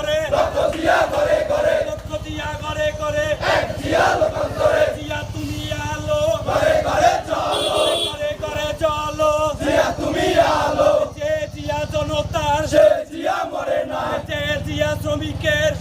করে লক্ষ দিয়া ঘরে ঘরে জিয়া তুমি আলো ঘরে ঘরে চলো যে জিয়া জনতার যে জিয়া শ্রমিকের